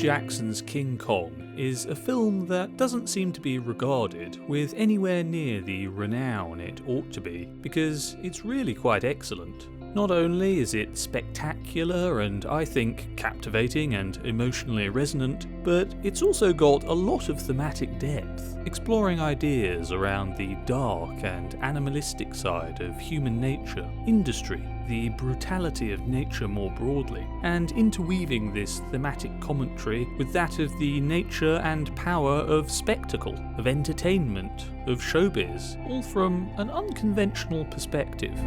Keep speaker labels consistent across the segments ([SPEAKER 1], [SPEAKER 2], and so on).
[SPEAKER 1] Jackson's King Kong is a film that doesn't seem to be regarded with anywhere near the renown it ought to be, because it's really quite excellent. Not only is it spectacular and, I think, captivating and emotionally resonant, but it's also got a lot of thematic depth, exploring ideas around the dark and animalistic side of human nature, industry, the brutality of nature more broadly, and interweaving this thematic commentary with that of the nature and power of spectacle, of entertainment, of showbiz, all from an unconventional perspective.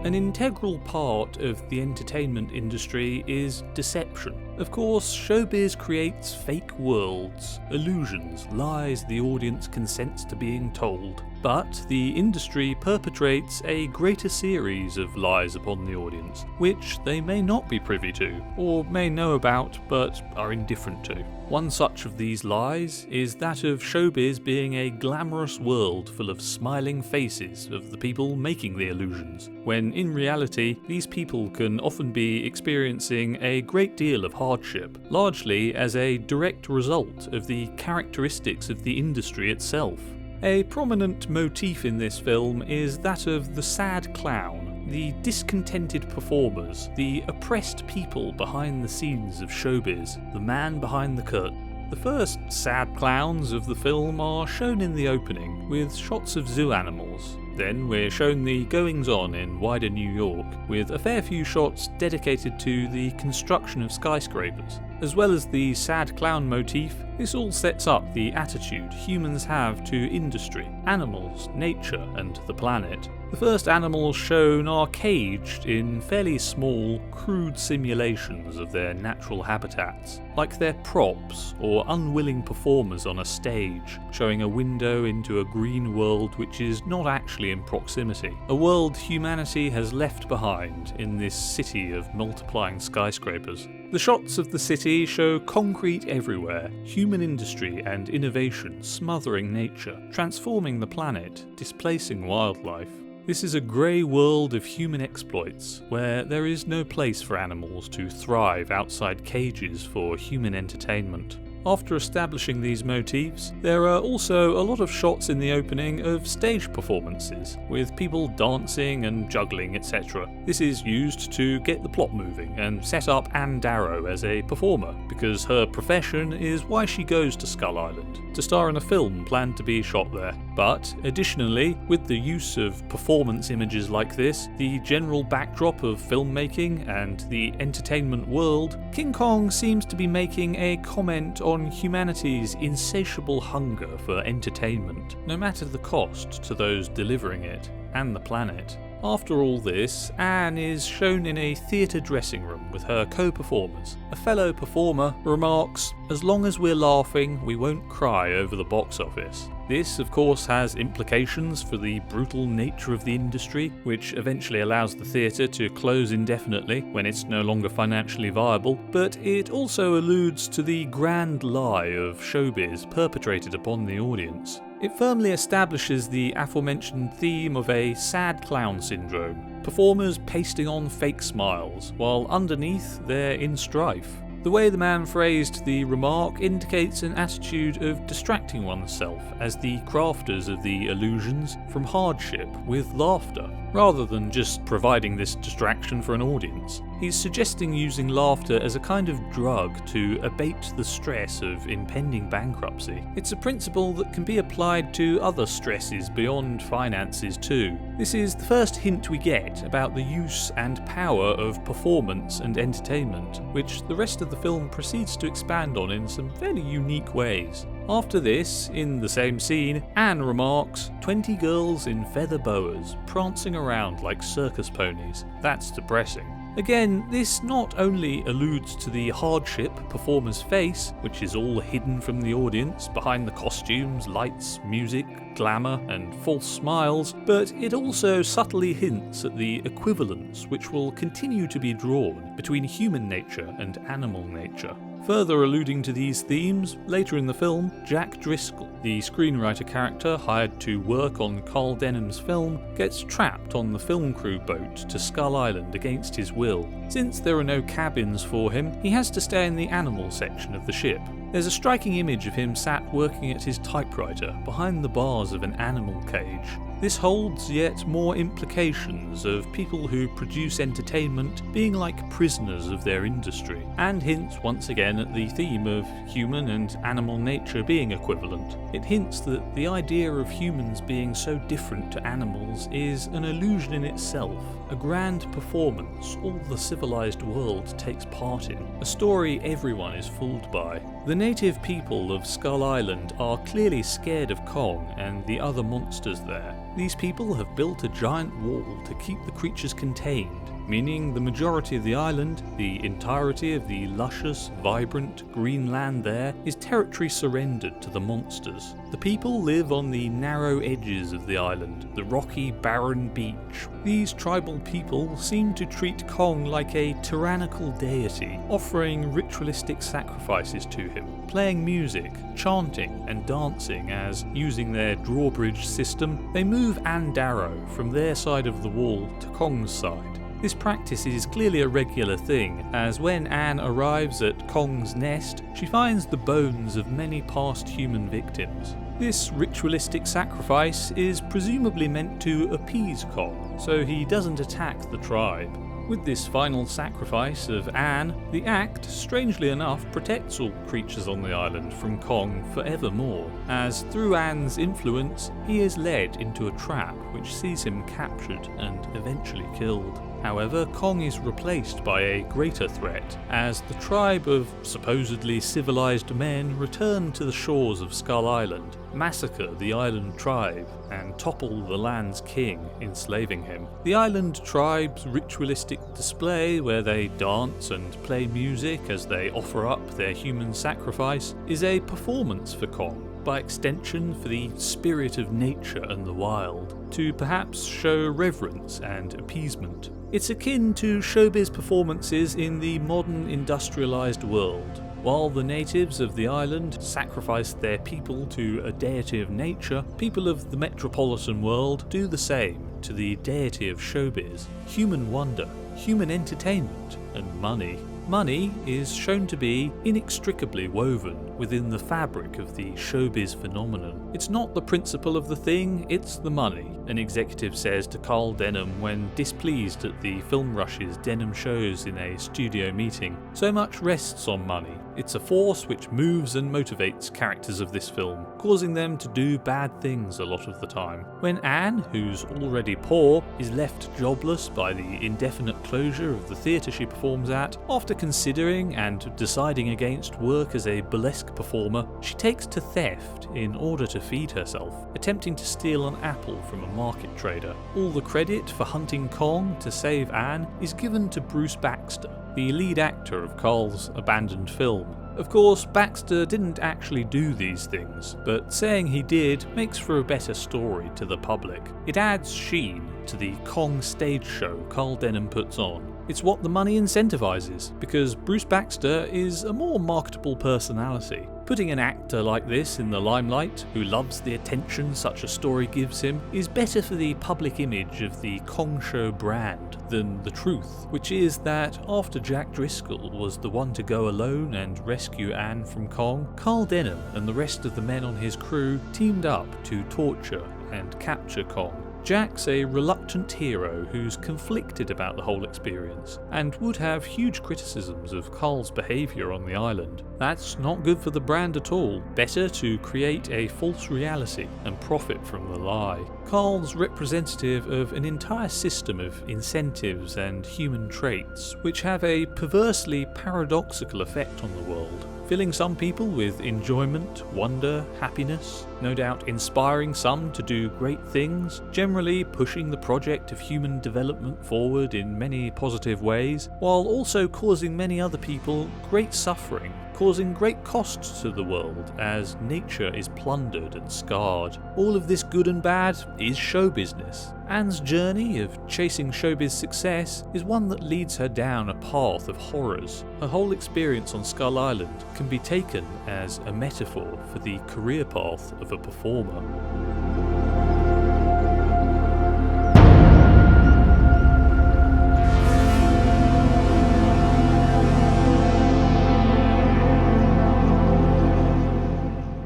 [SPEAKER 1] An integral part of the entertainment industry is deception. Of course, showbiz creates fake worlds, illusions, lies the audience consents to being told. But the industry perpetrates a greater series of lies upon the audience, which they may not be privy to, or may know about but are indifferent to. One such of these lies is that of showbiz being a glamorous world full of smiling faces of the people making the illusions, when in reality these people can often be experiencing a great deal of hardship, largely as a direct result of the characteristics of the industry itself. A prominent motif in this film is that of the sad clown, the discontented performers, the oppressed people behind the scenes of showbiz, the man behind the curtain. The first sad clowns of the film are shown in the opening, with shots of zoo animals. Then we're shown the goings-on in wider New York, with a fair few shots dedicated to the construction of skyscrapers. As well as the sad clown motif, this all sets up the attitude humans have to industry, animals, nature, and the planet. The first animals shown are caged in fairly small, crude simulations of their natural habitats, like they're props or unwilling performers on a stage, showing a window into a green world which is not actually in proximity, a world humanity has left behind in this city of multiplying skyscrapers. The shots of the city show concrete everywhere, human industry and innovation smothering nature, transforming the planet, displacing wildlife. This is a grey world of human exploits, where there is no place for animals to thrive outside cages for human entertainment. After establishing these motifs, there are also a lot of shots in the opening of stage performances, with people dancing and juggling, etc. This is used to get the plot moving and set up Anne Darrow as a performer, because her profession is why she goes to Skull Island, to star in a film planned to be shot there. But, additionally, with the use of performance images like this, the general backdrop of filmmaking and the entertainment world, King Kong seems to be making a comment on humanity's insatiable hunger for entertainment, no matter the cost to those delivering it and the planet. After all this, Anne is shown in a theatre dressing room with her co-performers. A fellow performer remarks, "As long as we're laughing, we won't cry over the box office." This, of course, has implications for the brutal nature of the industry, which eventually allows the theatre to close indefinitely when it's no longer financially viable, but it also alludes to the grand lie of showbiz perpetrated upon the audience. It firmly establishes the aforementioned theme of a sad clown syndrome, performers pasting on fake smiles, while underneath they're in strife. The way the man phrased the remark indicates an attitude of distracting oneself as the crafters of the illusions from hardship with laughter, rather than just providing this distraction for an audience. He's suggesting using laughter as a kind of drug to abate the stress of impending bankruptcy. It's a principle that can be applied to other stresses beyond finances too. This is the first hint we get about the use and power of performance and entertainment, which the rest of the film proceeds to expand on in some fairly unique ways. After this, in the same scene, Anne remarks, 20 girls in feather boas, prancing around like circus ponies. That's depressing. Again, this not only alludes to the hardship performers face, which is all hidden from the audience behind the costumes, lights, music, glamour, and false smiles, but it also subtly hints at the equivalence which will continue to be drawn between human nature and animal nature. Further alluding to these themes, later in the film, Jack Driscoll, the screenwriter character hired to work on Carl Denham's film, gets trapped on the film crew boat to Skull Island against his will. Since there are no cabins for him, he has to stay in the animal section of the ship. There's a striking image of him sat working at his typewriter behind the bars of an animal cage. This holds yet more implications of people who produce entertainment being like prisoners of their industry, and hints once again at the theme of human and animal nature being equivalent. It hints that the idea of humans being so different to animals is an illusion in itself, a grand performance all the civilized world takes part in, a story everyone is fooled by. The native people of Skull Island are clearly scared of Kong and the other monsters there. These people have built a giant wall to keep the creatures contained, meaning the majority of the island, the entirety of the luscious, vibrant green land there, is territory surrendered to the monsters. The people live on the narrow edges of the island, the rocky, barren beach. These tribal people seem to treat Kong like a tyrannical deity, offering ritualistic sacrifices to him, playing music, chanting and dancing as, using their drawbridge system, they move Ann Darrow from their side of the wall to Kong's side. This practice is clearly a regular thing, as when Anne arrives at Kong's nest, she finds the bones of many past human victims. This ritualistic sacrifice is presumably meant to appease Kong, so he doesn't attack the tribe. With this final sacrifice of Anne, the act, strangely enough, protects all creatures on the island from Kong forevermore, as through Anne's influence, he is led into a trap which sees him captured and eventually killed. However, Kong is replaced by a greater threat, as the tribe of supposedly civilized men return to the shores of Skull Island, massacre the island tribe, and topple the land's king, enslaving him. The island tribe's ritualistic display, where they dance and play music as they offer up their human sacrifice, is a performance for Kong, by extension for the spirit of nature and the wild, to perhaps show reverence and appeasement. It's akin to showbiz performances in the modern industrialized world. While the natives of the island sacrificed their people to a deity of nature, people of the metropolitan world do the same to the deity of showbiz, human wonder, human entertainment, and money. Money is shown to be inextricably woven within the fabric of the showbiz phenomenon. It's not the principle of the thing, it's the money, an executive says to Carl Denham when displeased at the film rushes Denham shows in a studio meeting. So much rests on money. It's a force which moves and motivates characters of this film, causing them to do bad things a lot of the time. When Anne, who's already poor, is left jobless by the indefinite closure of the theatre she performs at, after considering and deciding against work as a burlesque performer, she takes to theft in order to feed herself, attempting to steal an apple from a market trader. All the credit for hunting Kong to save Anne is given to Bruce Baxter, the lead actor of Carl's abandoned film. Of course, Baxter didn't actually do these things, but saying he did makes for a better story to the public. It adds sheen to the Kong stage show Carl Denham puts on. It's what the money incentivizes, because Bruce Baxter is a more marketable personality. Putting an actor like this in the limelight, who loves the attention such a story gives him, is better for the public image of the Kong Show brand than the truth, which is that after Jack Driscoll was the one to go alone and rescue Anne from Kong, Carl Denham and the rest of the men on his crew teamed up to torture and capture Kong. Jack's a reluctant hero who's conflicted about the whole experience, and would have huge criticisms of Carl's behaviour on the island. That's not good for the brand at all. Better to create a false reality and profit from the lie. Carl's representative of an entire system of incentives and human traits, which have a perversely paradoxical effect on the world, filling some people with enjoyment, wonder, happiness, no doubt inspiring some to do great things, generally pushing the project of human development forward in many positive ways, while also causing many other people great suffering, causing great cost to the world as nature is plundered and scarred. All of this good and bad is show business. Anne's journey of chasing showbiz success is one that leads her down a path of horrors. Her whole experience on Skull Island can be taken as a metaphor for the career path of a performer.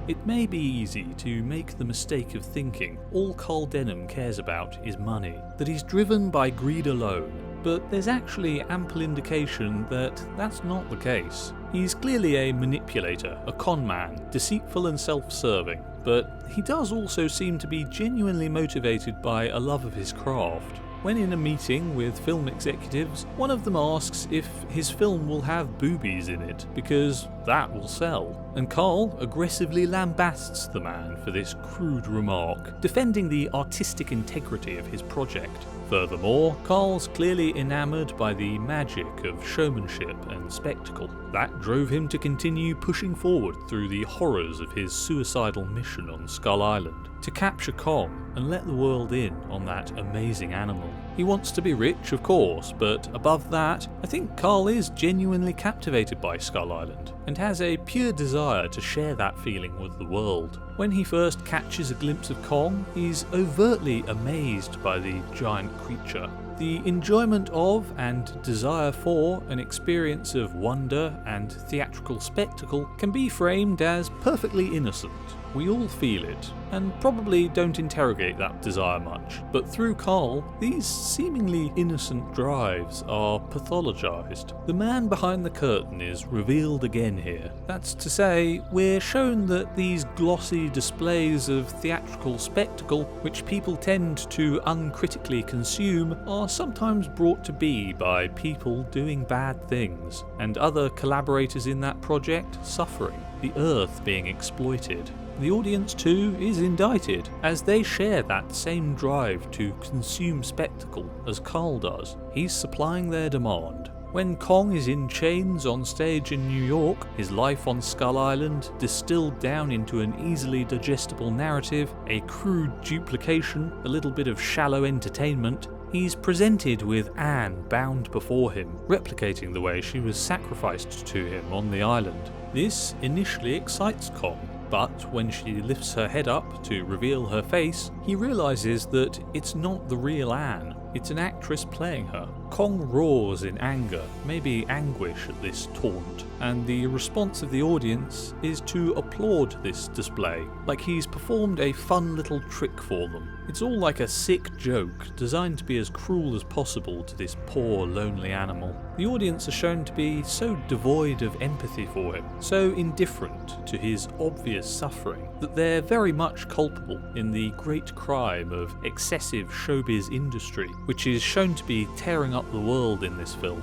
[SPEAKER 1] It may be easy to make the mistake of thinking all Carl Denham cares about is money, that he's driven by greed alone, but there's actually ample indication that that's not the case. He's clearly a manipulator, a con man, deceitful and self-serving, but he does also seem to be genuinely motivated by a love of his craft. When in a meeting with film executives, one of them asks if his film will have boobies in it, because that will sell. And Carl aggressively lambasts the man for this crude remark, defending the artistic integrity of his project. Furthermore, Carl's clearly enamoured by the magic of showmanship and spectacle. That drove him to continue pushing forward through the horrors of his suicidal mission on Skull Island, to capture Kong and let the world in on that amazing animal. He wants to be rich, of course, but above that, I think Carl is genuinely captivated by Skull Island, and has a pure desire to share that feeling with the world. When he first catches a glimpse of Kong, he's overtly amazed by the giant creature. The enjoyment of and desire for an experience of wonder and theatrical spectacle can be framed as perfectly innocent. We all feel it, and probably don't interrogate that desire much. But through Carl, these seemingly innocent drives are pathologised. The man behind the curtain is revealed again here. That's to say, we're shown that these glossy displays of theatrical spectacle, which people tend to uncritically consume, are sometimes brought to be by people doing bad things, and other collaborators in that project suffering, the earth being exploited. The audience too is indicted, as they share that same drive to consume spectacle as Carl does. He's supplying their demand. When Kong is in chains on stage in New York, his life on Skull Island distilled down into an easily digestible narrative, a crude duplication, a little bit of shallow entertainment, he's presented with Anne bound before him, replicating the way she was sacrificed to him on the island. This initially excites Kong, but when she lifts her head up to reveal her face, he realises that it's not the real Anne, it's an actress playing her. Kong roars in anger, maybe anguish at this taunt, and the response of the audience is to applaud this display, like he's performed a fun little trick for them. It's all like a sick joke, designed to be as cruel as possible to this poor, lonely animal. The audience are shown to be so devoid of empathy for him, so indifferent to his obvious suffering, that they're very much culpable in the great crime of excessive showbiz industry, which is shown to be tearing up the world in this film.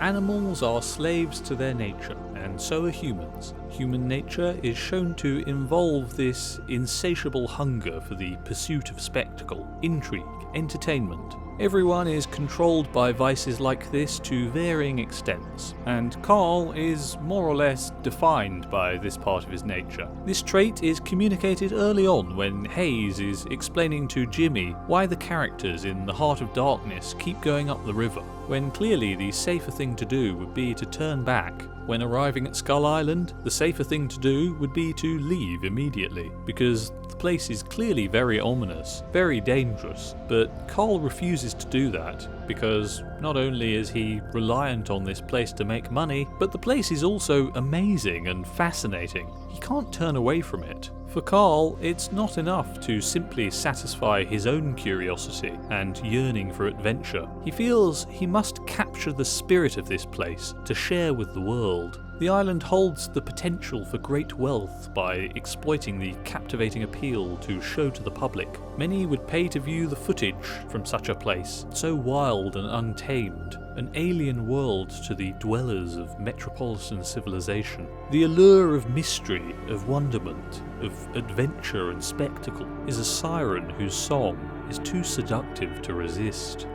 [SPEAKER 1] Animals are slaves to their nature, and so are humans. Human nature is shown to involve this insatiable hunger for the pursuit of spectacle, intrigue, entertainment. Everyone is controlled by vices like this to varying extents, and Carl is more or less defined by this part of his nature. This trait is communicated early on when Hayes is explaining to Jimmy why the characters in The Heart of Darkness keep going up the river, when clearly the safer thing to do would be to turn back. When arriving at Skull Island, the safer thing to do would be to leave immediately, because the place is clearly very ominous, very dangerous, but Carl refuses to do that, because not only is he reliant on this place to make money, but the place is also amazing and fascinating. He can't turn away from it. For Carl, it's not enough to simply satisfy his own curiosity and yearning for adventure. He feels he must capture the spirit of this place to share with the world. The island holds the potential for great wealth by exploiting the captivating appeal to show to the public. Many would pay to view the footage from such a place, so wild and untamed, an alien world to the dwellers of metropolitan civilization. The allure of mystery, of wonderment, of adventure and spectacle is a siren whose song is too seductive to resist.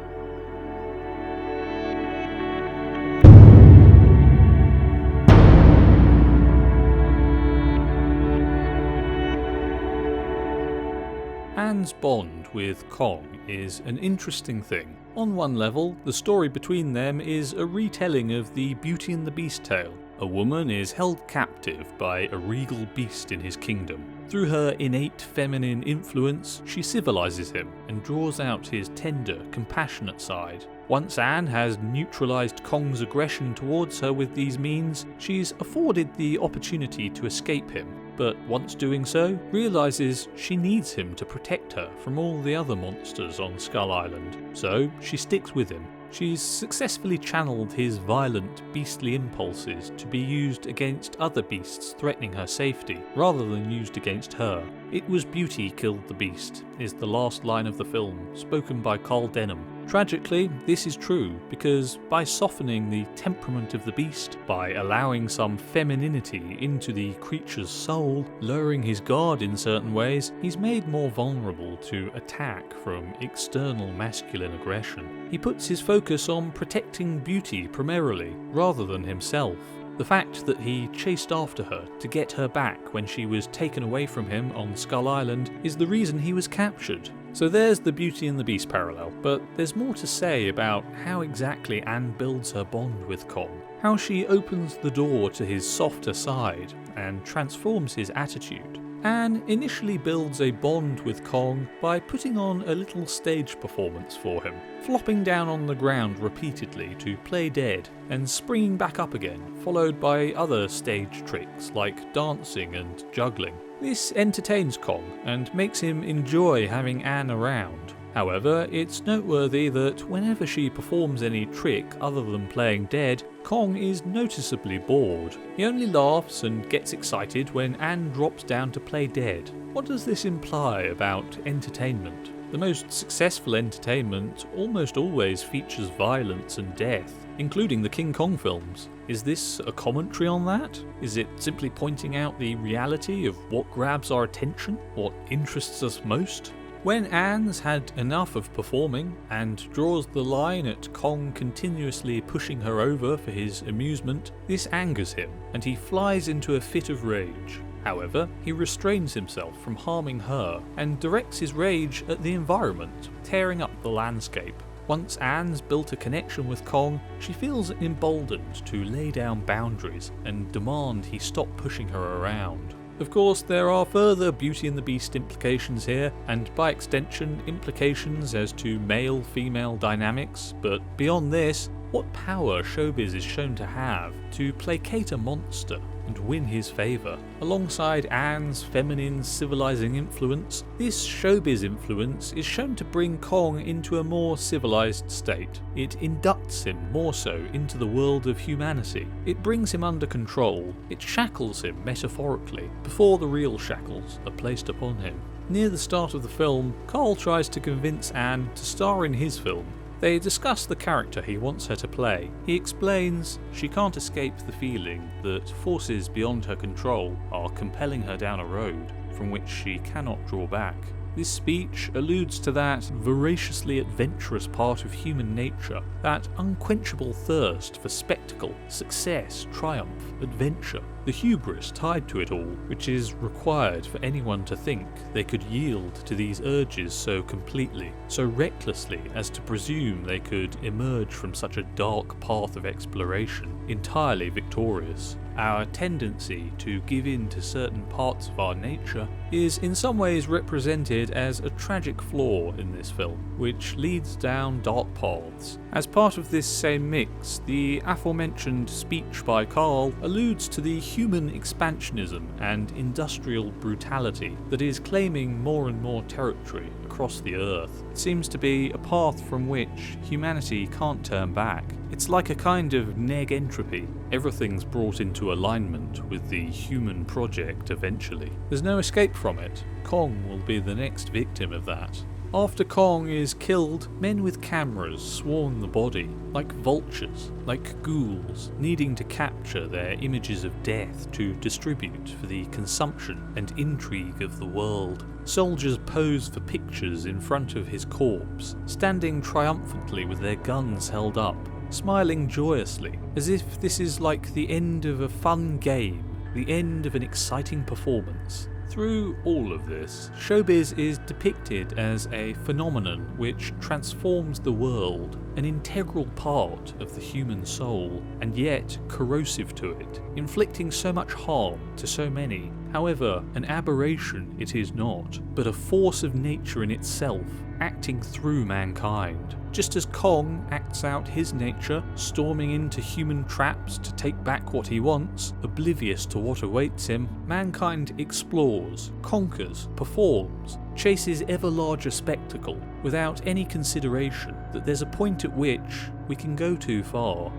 [SPEAKER 1] Anne's bond with Kong is an interesting thing. On one level, the story between them is a retelling of the Beauty and the Beast tale. A woman is held captive by a regal beast in his kingdom. Through her innate feminine influence, she civilizes him and draws out his tender, compassionate side. Once Anne has neutralized Kong's aggression towards her with these means, she's afforded the opportunity to escape him, but once doing so, realizes she needs him to protect her from all the other monsters on Skull Island. So she sticks with him. She's successfully channeled his violent, beastly impulses to be used against other beasts threatening her safety, rather than used against her. "It was beauty killed the beast," is the last line of the film, spoken by Carl Denham. Tragically, this is true, because by softening the temperament of the beast, by allowing some femininity into the creature's soul, lowering his guard in certain ways, he's made more vulnerable to attack from external masculine aggression. He puts his focus on protecting beauty primarily, rather than himself. The fact that he chased after her to get her back when she was taken away from him on Skull Island is the reason he was captured. So there's the Beauty and the Beast parallel, but there's more to say about how exactly Anne builds her bond with Kong, how she opens the door to his softer side and transforms his attitude. Anne initially builds a bond with Kong by putting on a little stage performance for him, flopping down on the ground repeatedly to play dead, and springing back up again, followed by other stage tricks like dancing and juggling. This entertains Kong and makes him enjoy having Anne around. However, it's noteworthy that whenever she performs any trick other than playing dead, Kong is noticeably bored. He only laughs and gets excited when Anne drops down to play dead. What does this imply about entertainment? The most successful entertainment almost always features violence and death, including the King Kong films. Is this a commentary on that? Is it simply pointing out the reality of what grabs our attention, what interests us most? When Anne's had enough of performing and draws the line at Kong continuously pushing her over for his amusement, this angers him and he flies into a fit of rage. However, he restrains himself from harming her and directs his rage at the environment, tearing up the landscape. Once Anne's built a connection with Kong, she feels emboldened to lay down boundaries and demand he stop pushing her around. Of course, there are further Beauty and the Beast implications here, and by extension, implications as to male-female dynamics, but beyond this, what power showbiz is shown to have to placate a monster and win his favour. Alongside Anne's feminine civilizing influence, this showbiz influence is shown to bring Kong into a more civilized state. It inducts him more so into the world of humanity. It brings him under control. It shackles him metaphorically before the real shackles are placed upon him. Near the start of the film, Carl tries to convince Anne to star in his film. They discuss the character he wants her to play. He explains she can't escape the feeling that forces beyond her control are compelling her down a road from which she cannot draw back. This speech alludes to that voraciously adventurous part of human nature, that unquenchable thirst for spectacle, success, triumph, adventure, the hubris tied to it all, which is required for anyone to think they could yield to these urges so completely, so recklessly as to presume they could emerge from such a dark path of exploration entirely victorious. Our tendency to give in to certain parts of our nature is in some ways represented as a tragic flaw in this film, which leads down dark paths. As part of this same mix, the aforementioned speech by Carl alludes to the human expansionism and industrial brutality that is claiming more and more territory across the earth. It seems to be a path from which humanity can't turn back. It's like a kind of neg entropy. Everything's brought into alignment with the human project eventually. There's no escape from it. Kong will be the next victim of that. After Kong is killed, men with cameras swarm the body, like vultures, like ghouls, needing to capture their images of death to distribute for the consumption and intrigue of the world. Soldiers pose for pictures in front of his corpse, standing triumphantly with their guns held up, smiling joyously, as if this is like the end of a fun game, the end of an exciting performance. Through all of this, showbiz is depicted as a phenomenon which transforms the world, an integral part of the human soul, and yet corrosive to it, inflicting so much harm to so many. However, an aberration it is not, but a force of nature in itself, acting through mankind. Just as Kong acts out his nature, storming into human traps to take back what he wants, oblivious to what awaits him, mankind explores, conquers, performs, chases ever larger spectacle, without any consideration that there's a point at which we can go too far.